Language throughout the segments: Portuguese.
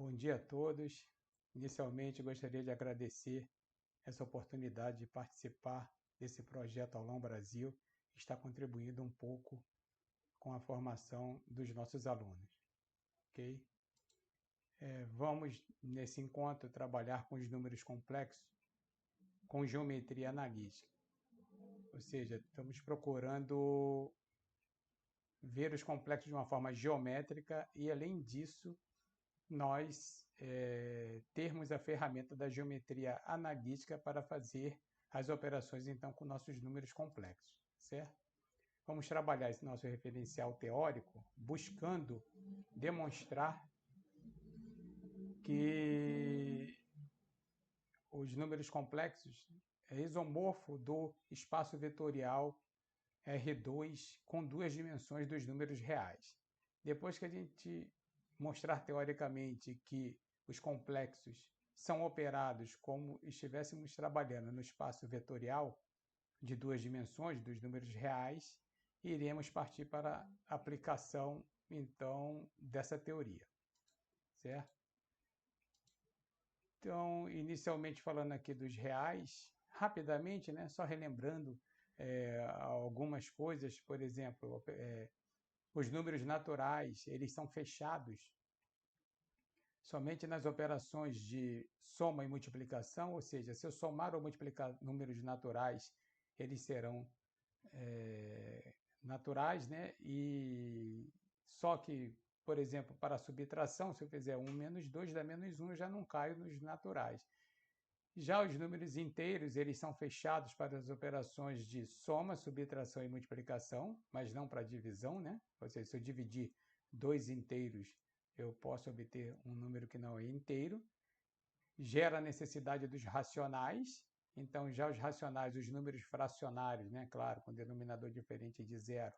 Bom dia a todos. Inicialmente, gostaria de agradecer essa oportunidade de participar desse projeto Aulão Brasil, que está contribuindo um pouco com a formação dos nossos alunos, ok? Vamos, nesse encontro, trabalhar com os números complexos com geometria analítica, ou seja, estamos procurando ver os complexos de uma forma geométrica e, além disso, nós termos a ferramenta da geometria analítica para fazer as operações, então, com nossos números complexos, certo? Vamos trabalhar esse nosso referencial teórico buscando demonstrar que os números complexos é isomorfo do espaço vetorial R2 com duas dimensões dos números reais. Depois que a gente mostrar teoricamente que os complexos são operados como estivéssemos trabalhando no espaço vetorial de duas dimensões dos números reais, iremos partir para a aplicação, então, dessa teoria, certo? Então, inicialmente falando aqui dos reais, rapidamente, né, só relembrando algumas coisas, por exemplo, os números naturais, eles são fechados somente nas operações de soma e multiplicação, ou seja, se eu somar ou multiplicar números naturais, eles serão naturais, né? E só que, por exemplo, para a subtração, se eu fizer 1 menos 2 dá menos 1, eu já não caio nos naturais. Já os números inteiros, eles são fechados para as operações de soma, subtração e multiplicação, mas não para divisão, né? Ou seja, se eu dividir dois inteiros, eu posso obter um número que não é inteiro. Gera a necessidade dos racionais. Então, já os racionais, os números fracionários, né? Claro, com denominador diferente de zero,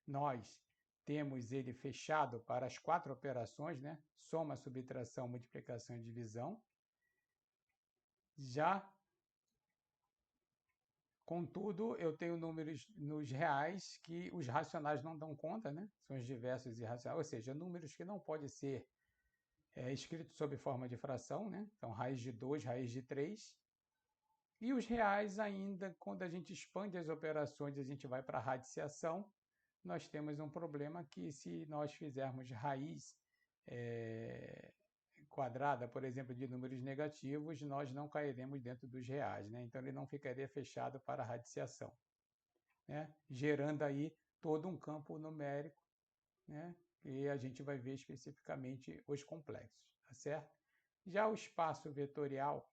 nós temos ele fechado para as quatro operações, né? Soma, subtração, multiplicação e divisão. Já, contudo, eu tenho números nos reais que os racionais não dão conta, né? São os diversos irracionais, ou seja, números que não podem ser escritos sob forma de fração, né? Então, raiz de 2, raiz de 3. E os reais ainda, quando a gente expande as operações, a gente vai para a radiciação, nós temos um problema que se nós fizermos raiz quadrada, por exemplo, de números negativos, nós não cairemos dentro dos reais, né? Então ele não ficaria fechado para a radiciação, né? Gerando aí todo um campo numérico, né? E a gente vai ver especificamente os complexos, tá certo? Já o espaço vetorial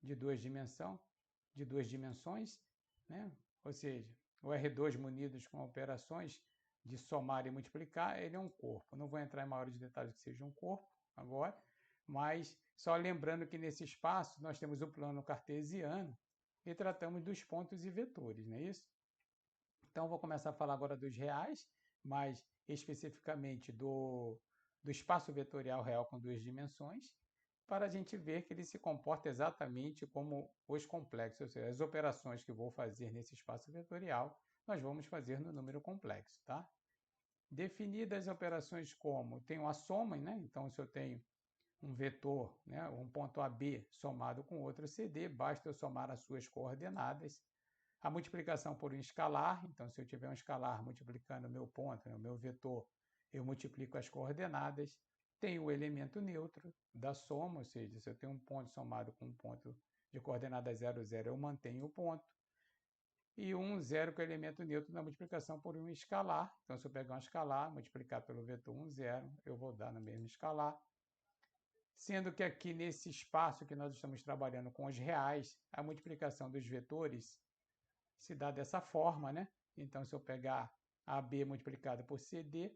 de duas dimensões, né? Ou seja, o R2 munidos com operações de somar e multiplicar, ele é um corpo. Não vou entrar em maiores detalhes que seja um corpo agora, mas só lembrando que nesse espaço nós temos o plano cartesiano e tratamos dos pontos e vetores, não é isso? Então, vou começar a falar agora dos reais, mas especificamente do espaço vetorial real com duas dimensões, para a gente ver que ele se comporta exatamente como os complexos, ou seja, as operações que eu vou fazer nesse espaço vetorial, nós vamos fazer no número complexo, tá? Definidas as operações como, tenho a soma, né? Então, se eu tenho um vetor, né, um ponto AB somado com outro CD, basta eu somar as suas coordenadas. A multiplicação por um escalar, então se eu tiver um escalar multiplicando o meu ponto, o meu vetor, eu multiplico as coordenadas. Tem o elemento neutro da soma, ou seja, se eu tenho um ponto somado com um ponto de coordenada 0, 0, eu mantenho o ponto. E 1, 0 com o elemento neutro na multiplicação por um escalar. Então, se eu pegar um escalar, multiplicar pelo vetor 1, 0, eu vou dar no mesmo escalar. Sendo que aqui nesse espaço que nós estamos trabalhando com os reais, a multiplicação dos vetores se dá dessa forma, né? Então, se eu pegar AB multiplicado por CD,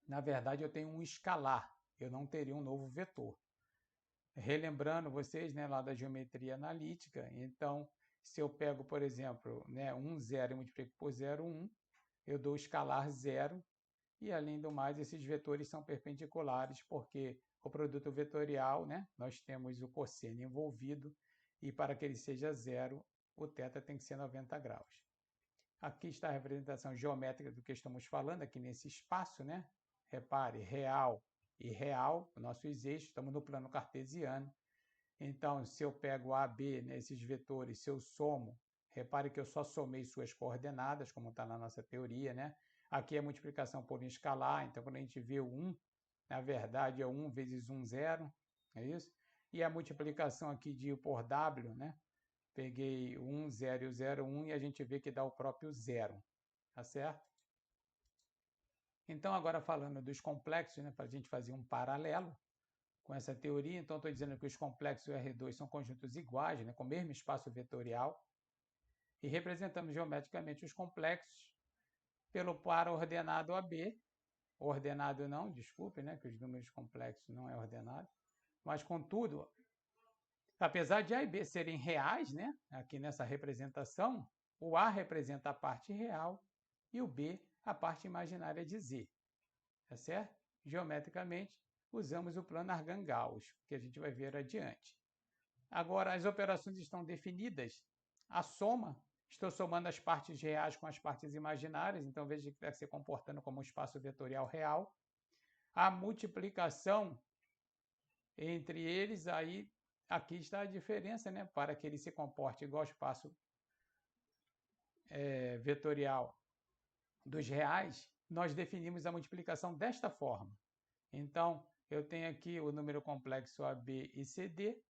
na verdade eu tenho um escalar, eu não teria um novo vetor. Relembrando vocês, né, lá da geometria analítica, então, se eu pego, por exemplo, né, 1, 0 e multiplico por 0, 1, eu dou o escalar 0, e além do mais, esses vetores são perpendiculares, porque o produto vetorial, né, nós temos o cosseno envolvido, e para que ele seja 0, o θ tem que ser 90 graus. Aqui está a representação geométrica do que estamos falando, aqui nesse espaço, né? Repare, real e real, nossos eixos, estamos no plano cartesiano. Então, se eu pego A, B, né, esses vetores, se eu somo, repare que eu só somei suas coordenadas, como está na nossa teoria, né? Aqui é multiplicação por um escalar, então quando a gente vê o 1, na verdade é 1 vezes 1, 0, é isso? E a multiplicação aqui de I por W, né? Peguei o 1, 0 e o 0, 1 e a gente vê que dá o próprio 0, tá certo? Então, agora falando dos complexos, né, para a gente fazer um paralelo com essa teoria, então estou dizendo que os complexos R2 são conjuntos iguais, né, com o mesmo espaço vetorial, e representamos geometricamente os complexos pelo par ordenado AB, ordenado não, desculpe, né, que os números complexos não é ordenado, mas contudo, apesar de A e B serem reais, né, aqui nessa representação, o A representa a parte real e o B a parte imaginária de Z, tá certo? Geometricamente, usamos o plano Argand-Gauss, que a gente vai ver adiante. Agora, as operações estão definidas. A soma, estou somando as partes reais com as partes imaginárias, então veja que está se comportando como um espaço vetorial real. A multiplicação entre eles, aí aqui está a diferença, né? Para que ele se comporte igual ao espaço vetorial dos reais, nós definimos a multiplicação desta forma. Então, eu tenho aqui o número complexo AB e CD,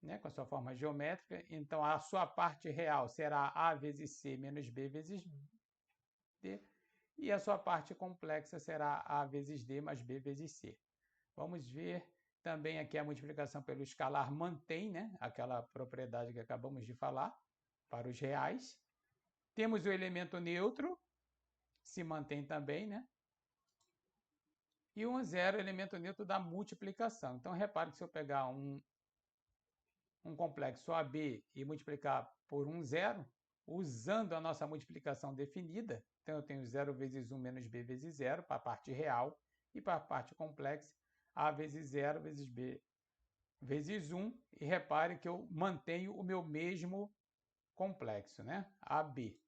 né, com a sua forma geométrica. Então, a sua parte real será A vezes C menos B vezes D, e a sua parte complexa será A vezes D mais B vezes C. Vamos ver também aqui a multiplicação pelo escalar mantém, né, aquela propriedade que acabamos de falar, para os reais. Temos o elemento neutro, se mantém também, né? E o 0, elemento neutro da multiplicação. Então, repare que se eu pegar um complexo AB e multiplicar por 0, usando a nossa multiplicação definida, então eu tenho 0 vezes 1 menos B vezes 0 para a parte real e para a parte complexa, A vezes 0 vezes B vezes 1, e repare que eu mantenho o meu mesmo complexo, né? AB.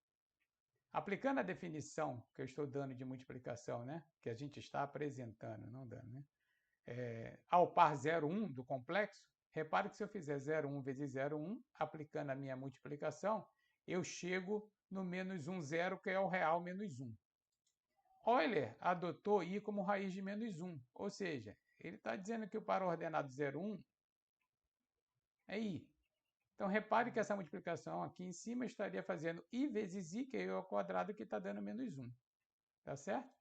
Aplicando a definição que eu estou dando de multiplicação, né? Que a gente está apresentando, não dando, né? Ao par 0, 1 do complexo, repare que se eu fizer 0, 1 vezes 0, 1, aplicando a minha multiplicação, eu chego no menos 1, 0, que é o real menos 1. Euler adotou I como raiz de menos 1, ou seja, ele está dizendo que o par ordenado 0, 1 é I. Então, repare que essa multiplicação aqui em cima estaria fazendo I vezes I, que é I ao quadrado, que está dando menos 1. Tá certo?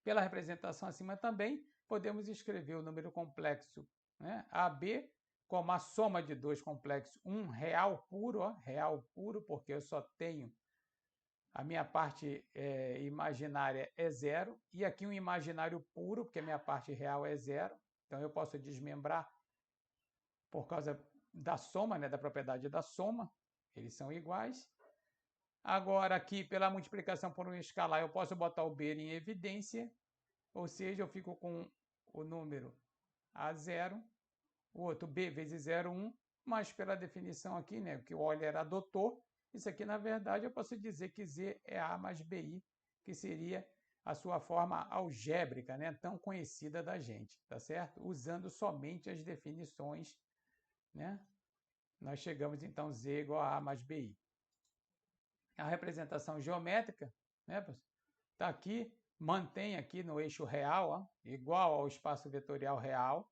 Pela representação acima também, podemos escrever o número complexo, né, AB como a soma de dois complexos, um real puro, ó, real puro, porque eu só tenho a minha parte imaginária é 0, e aqui um imaginário puro, porque a minha parte real é 0. Então, eu posso desmembrar por causa da soma, né, da propriedade da soma, eles são iguais. Agora, aqui, pela multiplicação por um escalar, eu posso botar o B em evidência, ou seja, eu fico com o número A0, o outro B vezes 0, 1, mas pela definição aqui, né, que o Euler adotou, isso aqui, na verdade, eu posso dizer que Z é A mais BI, que seria a sua forma algébrica, né, tão conhecida da gente, tá certo? Usando somente as definições, né, nós chegamos, então, Z igual a A mais BI. A representação geométrica, né, está aqui, mantém aqui no eixo real, ó, igual ao espaço vetorial real.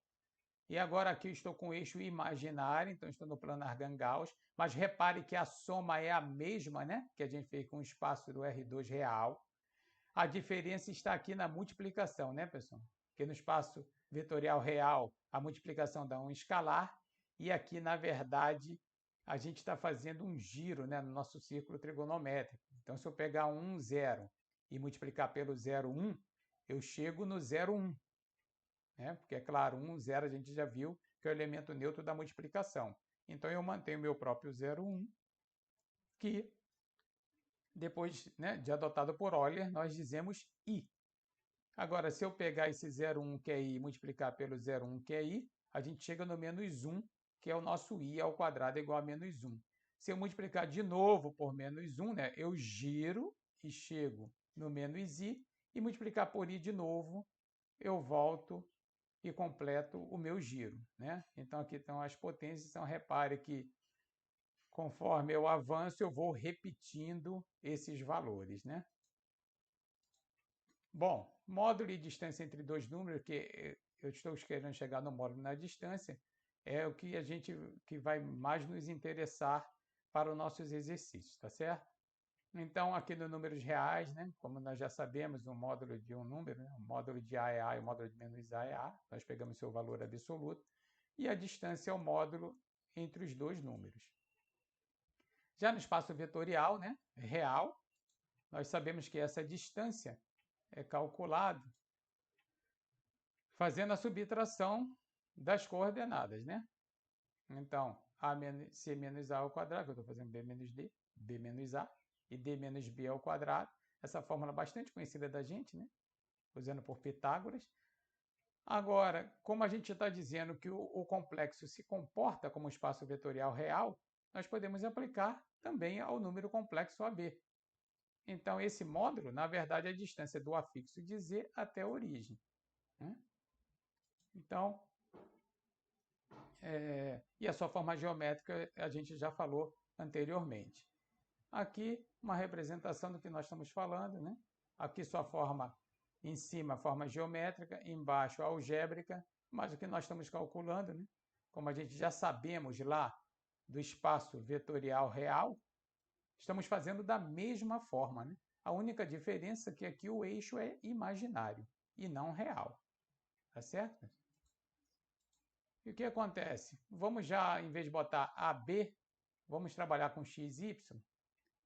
E agora aqui eu estou com o eixo imaginário, então estou no plano Argand-Gauss, mas repare que a soma é a mesma, né, que a gente fez com o espaço do R2 real. A diferença está aqui na multiplicação, né, pessoal? Porque no espaço vetorial real, a multiplicação dá um escalar, e aqui, na verdade, a gente está fazendo um giro, né, no nosso círculo trigonométrico. Então, se eu pegar 1, 0 e multiplicar pelo 0, 1, eu chego no 0, 1. Né? Porque, é claro, 1, 0 a gente já viu que é o elemento neutro da multiplicação. Então, eu mantenho meu próprio 0, 1, que depois, né, de adotado por Euler, nós dizemos I. Agora, se eu pegar esse 0, 1, que é I, e multiplicar pelo 0, 1, que é I, a gente chega no menos 1, que é o nosso I ao quadrado igual a menos 1. Se eu multiplicar de novo por menos 1, né, eu giro e chego no menos I, e multiplicar por I de novo, eu volto e completo o meu giro, né? Então aqui estão as potências, então repare que conforme eu avanço, eu vou repetindo esses valores, né? Bom, módulo e distância entre dois números, que eu estou querendo chegar no módulo na distância, é o que vai mais nos interessar para os nossos exercícios, tá certo? Então, aqui no números reais, né, como nós já sabemos, o módulo de um número, né, o módulo de A é A e o módulo de menos A é A, nós pegamos seu valor absoluto, e a distância é o módulo entre os dois números. Já no espaço vetorial, né, real, nós sabemos que essa distância é calculada fazendo a subtração das coordenadas, né? Então, C menos A ao quadrado, que eu estou fazendo B menos D, B menos A, e D menos B ao quadrado. Essa fórmula bastante conhecida da gente, né? Usando por Pitágoras. Agora, como a gente está dizendo que o complexo se comporta como um espaço vetorial real, nós podemos aplicar também ao número complexo AB. Então, esse módulo, na verdade, é a distância do afixo de Z até a origem, né? Então, e a sua forma geométrica a gente já falou anteriormente. Aqui, uma representação do que nós estamos falando, né? Aqui sua forma em cima, forma geométrica, embaixo algébrica, mas o que nós estamos calculando, né? Como a gente já sabemos lá do espaço vetorial real, estamos fazendo da mesma forma, né? A única diferença é que aqui o eixo é imaginário e não real, tá certo? E o que acontece? Vamos já, em vez de botar AB, vamos trabalhar com x, y,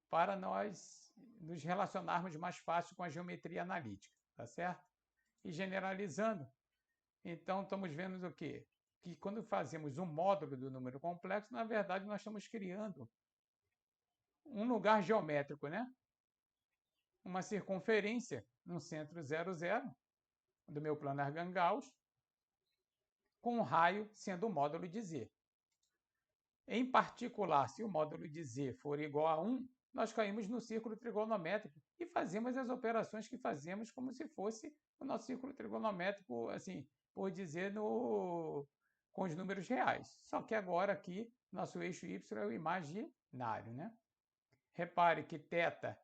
para nós nos relacionarmos mais fácil com a geometria analítica, tá certo? E generalizando, então estamos vendo o quê? Que quando fazemos um módulo do número complexo, na verdade nós estamos criando um lugar geométrico, né? Uma circunferência no centro 0, 0 do meu plano Argand-Gauss, com um raio sendo o módulo de Z. Em particular, se o módulo de Z for igual a 1, nós caímos no círculo trigonométrico e fazemos as operações que fazemos como se fosse o nosso círculo trigonométrico, assim, por dizer, com os números reais. Só que agora aqui, nosso eixo Y é o imaginário, né? Repare que θ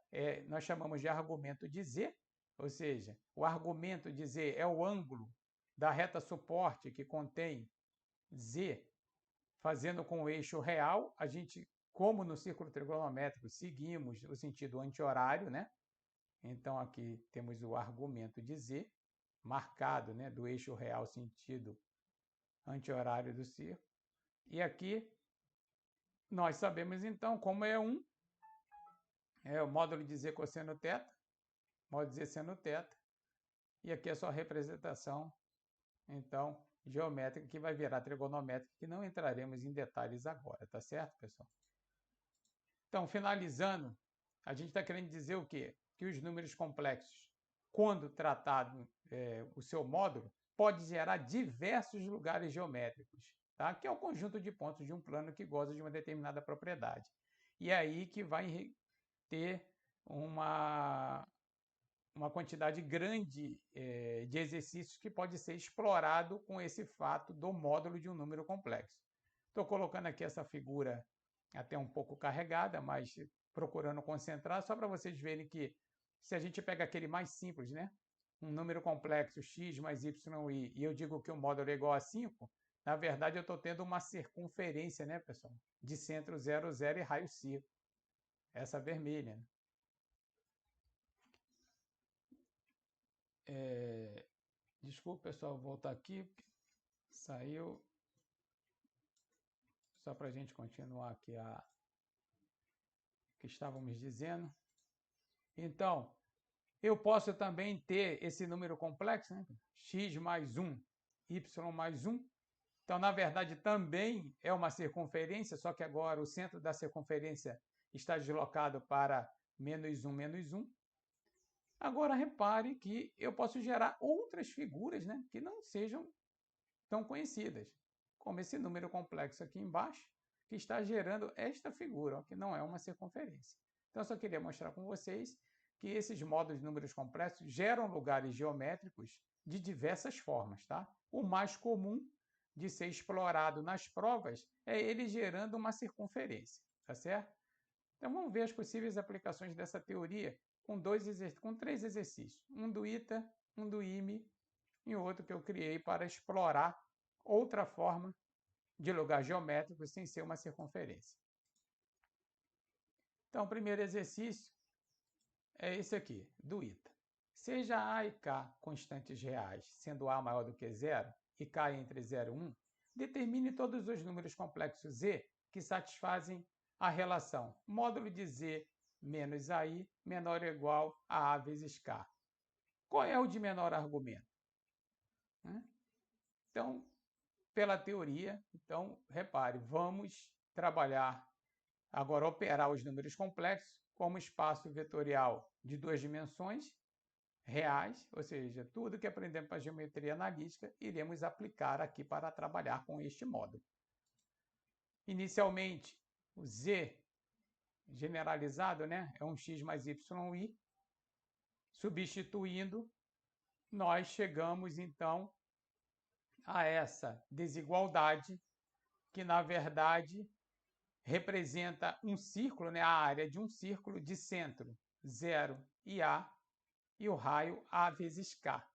nós chamamos de argumento de Z, ou seja, o argumento de Z é o ângulo da reta suporte que contém Z, fazendo com o eixo real, a gente, como no círculo trigonométrico, seguimos o sentido anti-horário, né? Então, aqui temos o argumento de Z, marcado, né, do eixo real sentido anti-horário do círculo. E aqui nós sabemos, então, como é o módulo de Z cosseno θ, módulo de Z seno θ, e aqui é só a representação, então, geométrica, que vai virar trigonométrica, que não entraremos em detalhes agora, tá certo, pessoal? Então, finalizando, a gente está querendo dizer o quê? Que os números complexos, quando tratado o seu módulo, pode gerar diversos lugares geométricos, tá? Que é o conjunto de pontos de um plano que goza de uma determinada propriedade. E é aí que vai ter uma quantidade grande de exercícios que pode ser explorado com esse fato do módulo de um número complexo. Estou colocando aqui essa figura até um pouco carregada, mas procurando concentrar, só para vocês verem que se a gente pega aquele mais simples, né? Um número complexo x mais y, e eu digo que o módulo é igual a 5, na verdade eu estou tendo uma circunferência, né, pessoal? De centro 0, 0 e raio círculo. Essa vermelha, né? Desculpa, pessoal, vou voltar aqui. Saiu. Só para a gente continuar aqui o que estávamos dizendo. Então, eu posso também ter esse número complexo, né? X mais 1, Y mais 1. Então, na verdade, também é uma circunferência, só que agora o centro da circunferência está deslocado para menos 1, menos 1. Agora, repare que eu posso gerar outras figuras, né, que não sejam tão conhecidas, como esse número complexo aqui embaixo, que está gerando esta figura, ó, que não é uma circunferência. Então, eu só queria mostrar com vocês que esses módulos de números complexos geram lugares geométricos de diversas formas, tá? O mais comum de ser explorado nas provas é ele gerando uma circunferência, tá certo? Então vamos ver as possíveis aplicações dessa teoria com 3 exercícios, um do ITA, um do IME e outro que eu criei para explorar outra forma de lugar geométrico sem ser uma circunferência. Então, o primeiro exercício é esse aqui, do ITA. Seja A e K constantes reais, sendo A maior do que zero e K entre 0 e 1, determine todos os números complexos Z que satisfazem a relação módulo de Z menos AI menor ou igual a A vezes K. Qual é o de menor argumento? Então, pela teoria, repare, vamos trabalhar agora, operar os números complexos como espaço vetorial de 2 dimensões reais, ou seja, tudo que aprendemos para geometria analítica, iremos aplicar aqui para trabalhar com este módulo. Inicialmente, o Z generalizado, né, é um x mais y,i. Substituindo, nós chegamos, então, a essa desigualdade, que, na verdade, representa um círculo, né, a área de um círculo de centro 0 e A, e o raio A vezes K.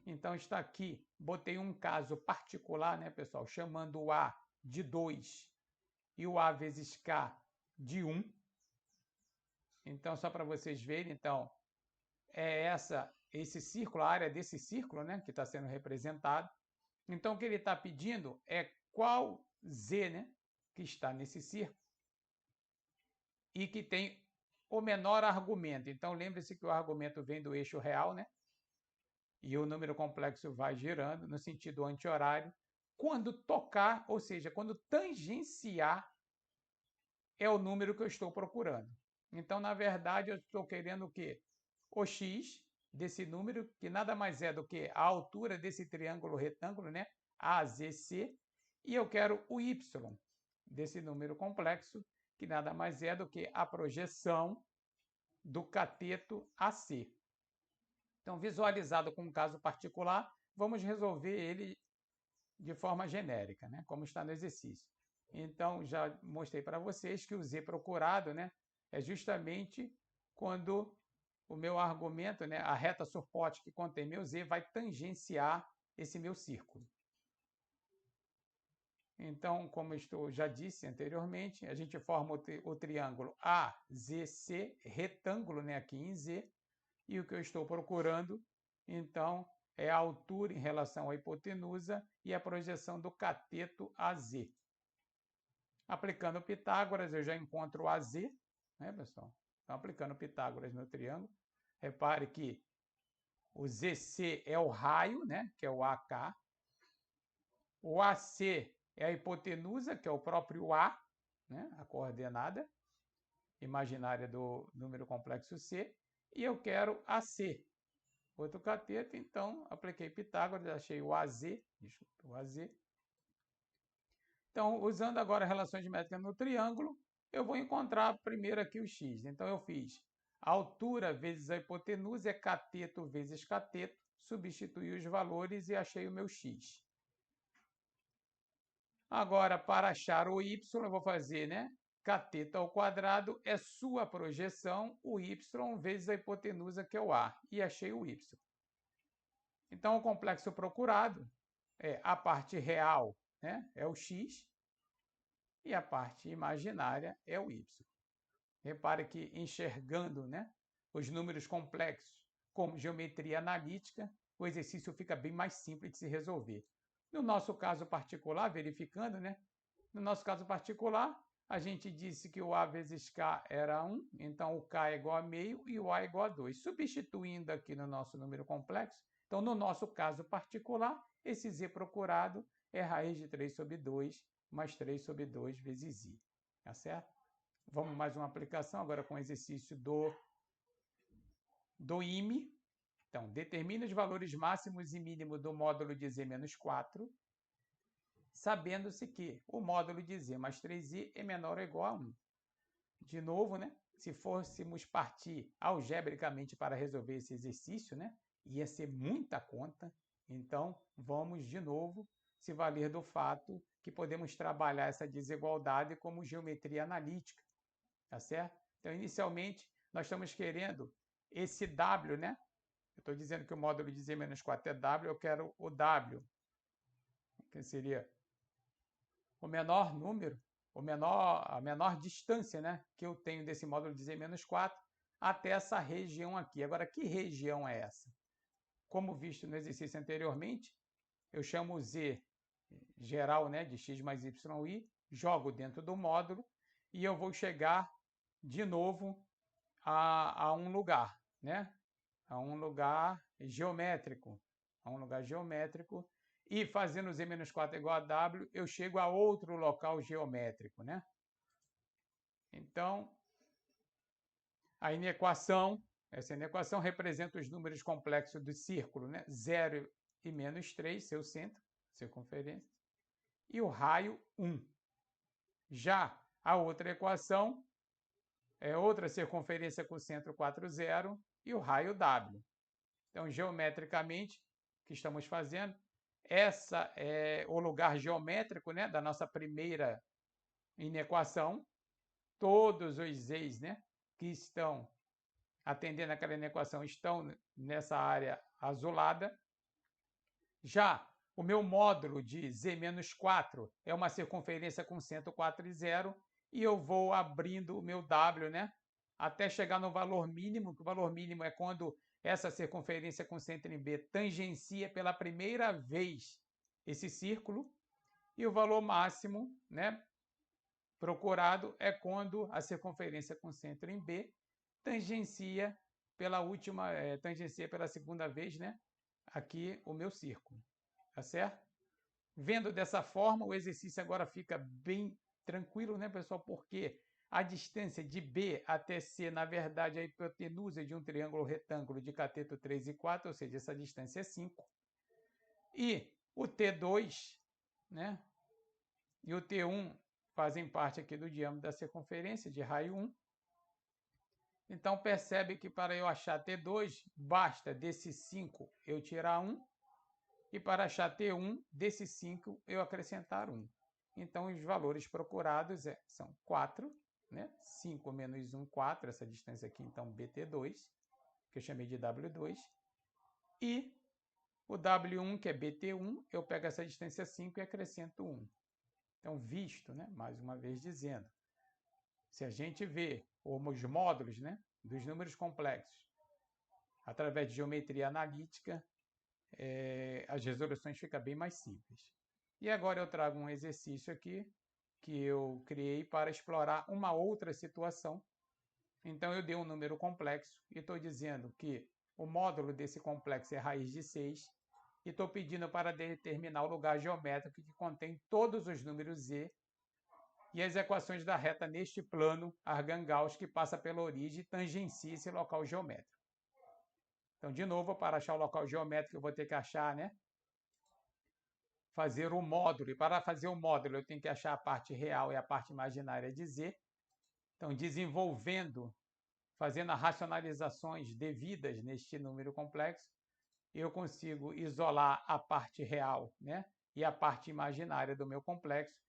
Então, está aqui, botei um caso particular, né, pessoal, chamando o A de 2 e o A vezes K de 1. Então, só para vocês verem, então, é esse círculo, a área desse círculo, né, que está sendo representado. Então, o que ele está pedindo é qual Z, né, que está nesse círculo e que tem o menor argumento. Então, lembre-se que o argumento vem do eixo real, né? E o número complexo vai girando no sentido anti-horário. Quando tocar, ou seja, quando tangenciar, é o número que eu estou procurando. Então, na verdade, eu estou querendo o quê? O x desse número, que nada mais é do que a altura desse triângulo retângulo, né? AZC, e eu quero o y desse número complexo, que nada mais é do que a projeção do cateto AC. Então, visualizado com um caso particular, vamos resolver ele de forma genérica, né? Como está no exercício. Então, já mostrei para vocês que o Z procurado, né, é justamente quando o meu argumento, né, a reta suporte que contém meu Z, vai tangenciar esse meu círculo. Então, como eu já disse anteriormente, a gente forma o triângulo AZC, retângulo, né, aqui em Z, e o que eu estou procurando, então, é a altura em relação à hipotenusa e a projeção do cateto AZ. Aplicando Pitágoras, eu já encontro o AZ, né, pessoal? Então, aplicando Pitágoras no triângulo, repare que o ZC é o raio, né, que é o AK. O AC é a hipotenusa, que é o próprio A, né, a coordenada imaginária do número complexo C. E eu quero AC, outro cateto, então apliquei Pitágoras, achei o AZ, desculpa, o AZ. Então, usando agora relações de métrica no triângulo, eu vou encontrar primeiro aqui o x. Então, eu fiz a altura vezes a hipotenusa é cateto vezes cateto, substituí os valores e achei o meu x. Agora, para achar o y, eu vou fazer, né? Cateto ao quadrado é sua projeção, o y vezes a hipotenusa, que é o A, e achei o y. Então, o complexo procurado é a parte real, né, é o x, e a parte imaginária é o y. Repare que, enxergando, né, os números complexos como geometria analítica, o exercício fica bem mais simples de se resolver. No nosso caso particular, verificando, né, no nosso caso particular, a gente disse que o A vezes K era 1, então o K é igual a meio e o A é igual a 2. Substituindo aqui no nosso número complexo, então no nosso caso particular, esse Z procurado é raiz de 3 sobre 2 mais 3 sobre 2 vezes I. Tá certo? Vamos mais uma aplicação agora com o exercício do IME. Então, determine os valores máximos e mínimos do módulo de Z menos 4, sabendo-se que o módulo de Z mais 3i é menor ou igual a 1. De novo, né? Se fôssemos partir algebricamente para resolver esse exercício, né, ia ser muita conta. Então, vamos de novo se valer do fato que podemos trabalhar essa desigualdade como geometria analítica, tá certo? Então, inicialmente, nós estamos querendo esse W, né? Eu estou dizendo que o módulo de Z-4 é W, eu quero o W, que seria o menor número, a menor distância, né, que eu tenho desse módulo de Z-4 até essa região aqui. Agora, que região é essa? Como visto no exercício anteriormente, eu chamo o Z geral, né, de x mais y, jogo dentro do módulo e eu vou chegar de novo a um lugar, né? A um lugar geométrico. E fazendo Z-4 igual a W, eu chego a outro local geométrico, né? Então, a inequação, essa inequação representa os números complexos do círculo, né? 0 e menos 3, seu centro, circunferência, e o raio 1. Já a outra equação é outra circunferência com o centro 4, 0 e o raio W. Então, geometricamente, o que estamos fazendo? Essa é o lugar geométrico, né, da nossa primeira inequação. Todos os z's, né, que estão atendendo aquela inequação estão nessa área azulada. Já o meu módulo de Z-4 é uma circunferência com centro 4 e 0 e eu vou abrindo o meu W, né, até chegar no valor mínimo, que o valor mínimo é quando essa circunferência com centro em B tangencia pela primeira vez esse círculo, e o valor máximo, né, procurado é quando a circunferência com centro em B tangencia pela segunda vez, né, aqui o meu círculo, tá certo? Vendo dessa forma, o exercício agora fica bem tranquilo, né, pessoal? Porque a distância de B até C, na verdade, é a hipotenusa de um triângulo retângulo de cateto 3 e 4, ou seja, essa distância é 5. E o T2, né, e o T1 fazem parte aqui do diâmetro da circunferência de raio 1. Então, percebe que para eu achar T2, basta desse 5 eu tirar 1, e para achar T1, desse 5 eu acrescentar 1. Então, os valores procurados são 4, né? 5 menos 1, 4, essa distância aqui, então, BT2, que eu chamei de W2. E o W1, que é BT1, eu pego essa distância 5 e acrescento 1. Então, visto, né? Mais uma vez dizendo, se a gente vê os módulos, né, dos números complexos através de geometria analítica, as resoluções ficam bem mais simples. E agora eu trago um exercício aqui que eu criei para explorar uma outra situação. Então, eu dei um número complexo e estou dizendo que o módulo desse complexo é raiz de 6 e estou pedindo para determinar o lugar geométrico que contém todos os números z e as equações da reta neste plano Argand-Gauss que passa pela origem e tangencia esse local geométrico. Então, de novo, para achar o local geométrico, eu vou ter que achar, né, fazer o módulo. E para fazer o módulo, eu tenho que achar a parte real e a parte imaginária de z. Então, fazendo as racionalizações devidas neste número complexo, eu consigo isolar a parte real, né, e a parte imaginária do meu complexo,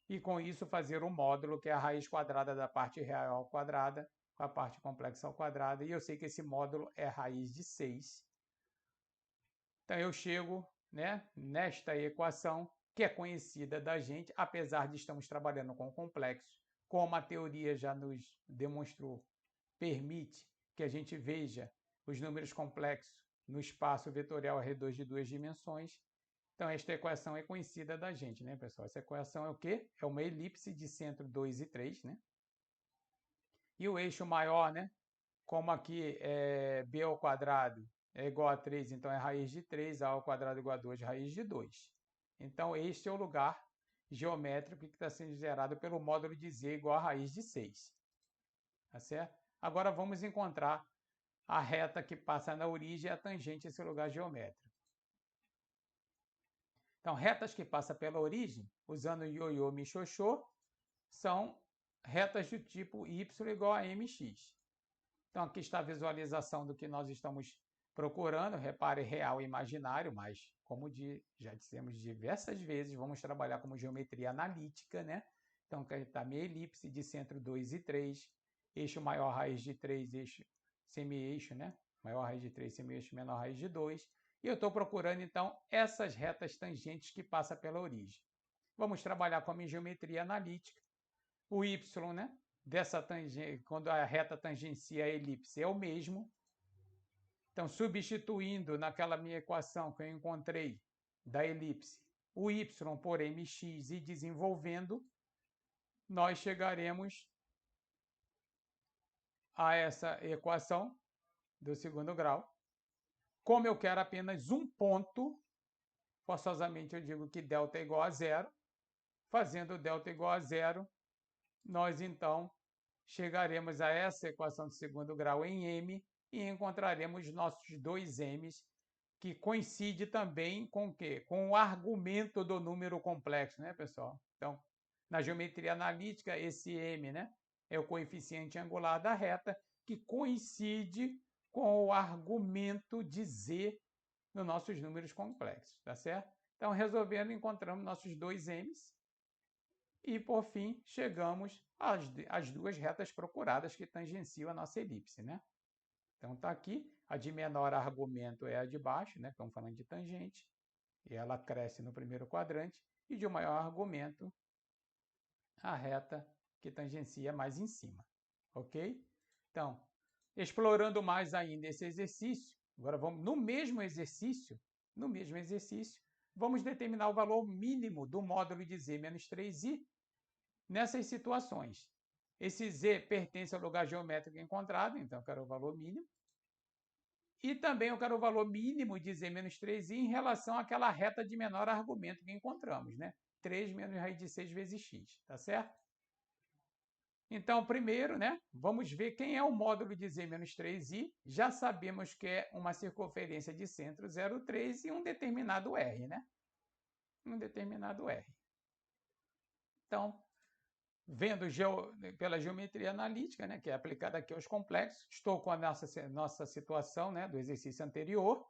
e com isso fazer o módulo, que é a raiz quadrada da parte real ao quadrada, com a parte complexa ao quadrado, e eu sei que esse módulo é raiz de 6. Então eu chego, né, nesta equação, que é conhecida da gente, apesar de estamos trabalhando com complexo, como a teoria já nos demonstrou, permite que a gente veja os números complexos no espaço vetorial R2 de 2 dimensões. Então, esta equação é conhecida da gente, né, pessoal? Essa equação é o quê? É uma elipse de centro 2 e 3, né? E o eixo maior, né? Como aqui é b ao quadrado é igual a 3, então é raiz de 3, a ao quadrado igual a 2, raiz de 2. Então, este é o lugar geométrico que está sendo gerado pelo módulo de z igual a raiz de 6. Tá certo? Agora, vamos encontrar a reta que passa na origem e a tangente a esse lugar geométrico. Então, retas que passam pela origem, usando ioiô, michôchô, são retas do tipo y igual a mx. Então, aqui está a visualização do que nós estamos procurando, repare, real e imaginário, mas como já dissemos diversas vezes, vamos trabalhar como geometria analítica, né? Então, está minha elipse de centro 2 e 3, eixo maior raiz de 3, eixo semi-eixo, né? Maior raiz de 3, semi-eixo menor raiz de 2. E eu estou procurando, então, essas retas tangentes que passam pela origem. Vamos trabalhar com a minha geometria analítica. O y, né? Dessa tangente, quando a reta tangencia a elipse, é o mesmo. Então, substituindo naquela minha equação que eu encontrei da elipse, o y por mx e desenvolvendo, nós chegaremos a essa equação do segundo grau. Como eu quero apenas um ponto, forçosamente eu digo que delta é igual a zero. Fazendo delta igual a zero, nós então chegaremos a essa equação de segundo grau em m e encontraremos nossos dois m's, que coincide também com o quê? Com o argumento do número complexo, né, pessoal? Então, na geometria analítica, esse m, né, é o coeficiente angular da reta, que coincide com o argumento de z nos nossos números complexos, tá certo? Então, resolvendo, encontramos nossos dois m's e, por fim, chegamos às duas retas procuradas que tangenciam a nossa elipse, né? Então, está aqui, a de menor argumento é a de baixo, né? Estamos falando de tangente, e ela cresce no primeiro quadrante, e de maior argumento, a reta que tangencia mais em cima, ok? Então, explorando mais ainda esse exercício, agora vamos no mesmo exercício, vamos determinar o valor mínimo do módulo de z menos 3i nessas situações. Esse z pertence ao lugar geométrico encontrado, então eu quero o valor mínimo. E também eu quero o valor mínimo de z menos 3i em relação àquela reta de menor argumento que encontramos, né? 3 menos raiz de 6 vezes x, tá certo? Então, primeiro, né, vamos ver quem é o módulo de z menos 3i. Já sabemos que é uma circunferência de centro 0,3 e um determinado r, né? Um determinado r. Então, vendo pela geometria analítica, né, que é aplicada aqui aos complexos, estou com a nossa situação, né, do exercício anterior.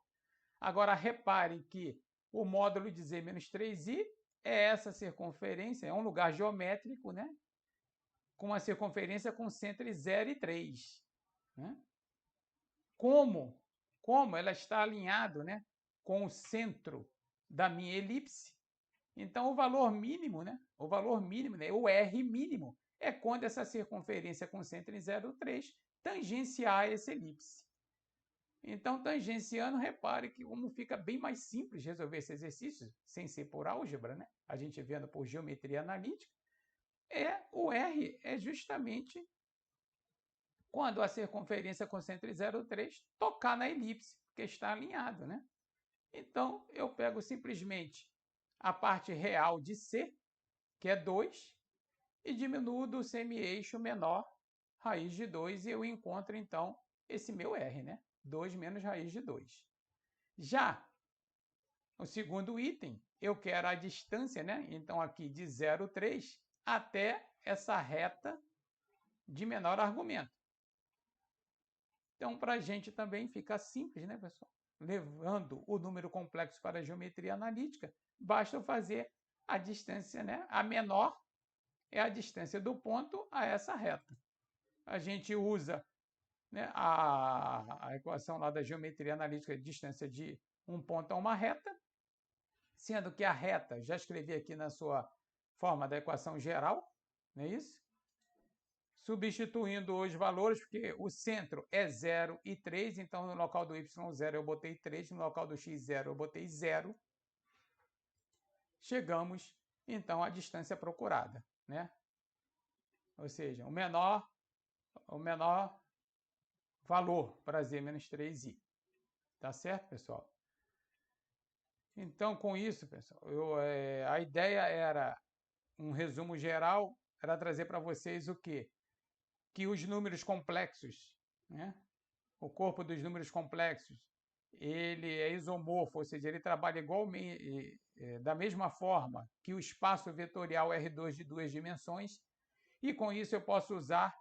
Agora, reparem que o módulo de z menos 3i é essa circunferência, é um lugar geométrico, né, com uma circunferência com centro 0 e 3. Né? Como ela está alinhado, né, com o centro da minha elipse, então o valor mínimo, né, o R mínimo, é quando essa circunferência com centro em 0,3 tangenciar essa elipse. Então, tangenciando, repare que como fica bem mais simples resolver esse exercício, sem ser por álgebra, né? A gente vendo por geometria analítica, o R é justamente quando a circunferência com centro em 0,3 tocar na elipse, porque está alinhado, né? Então, eu pego simplesmente a parte real de C, que é 2, e diminuo do semi-eixo menor, raiz de 2, e eu encontro, então, esse meu R, né? 2 menos raiz de 2. Já no segundo item, eu quero a distância, né? Então, aqui de 0,3 até essa reta de menor argumento. Então, para a gente também fica simples, né, pessoal? Levando o número complexo para a geometria analítica, basta fazer a distância, né? A menor é a distância do ponto a essa reta. A gente usa, né, a equação lá da geometria analítica de distância de um ponto a uma reta, sendo que a reta, já escrevi aqui na sua forma da equação geral, não é isso? Substituindo os valores, porque o centro é 0 e 3, então no local do y0 eu botei 3, no local do x0 eu botei 0. Chegamos, então, à distância procurada, né? Ou seja, o menor valor para z menos 3i. Tá certo, pessoal? Então, com isso, pessoal, a ideia era, um resumo geral, era trazer para vocês o quê? Que os números complexos, né? O corpo dos números complexos, ele é isomorfo, ou seja, ele trabalha igualmente, da mesma forma que o espaço vetorial R2 de duas dimensões, e com isso eu posso usar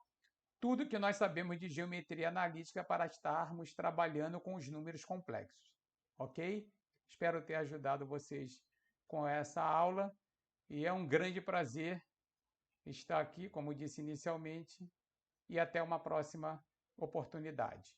tudo que nós sabemos de geometria analítica para estarmos trabalhando com os números complexos, ok? Espero ter ajudado vocês com essa aula e é um grande prazer estar aqui, como disse inicialmente, e até uma próxima oportunidade.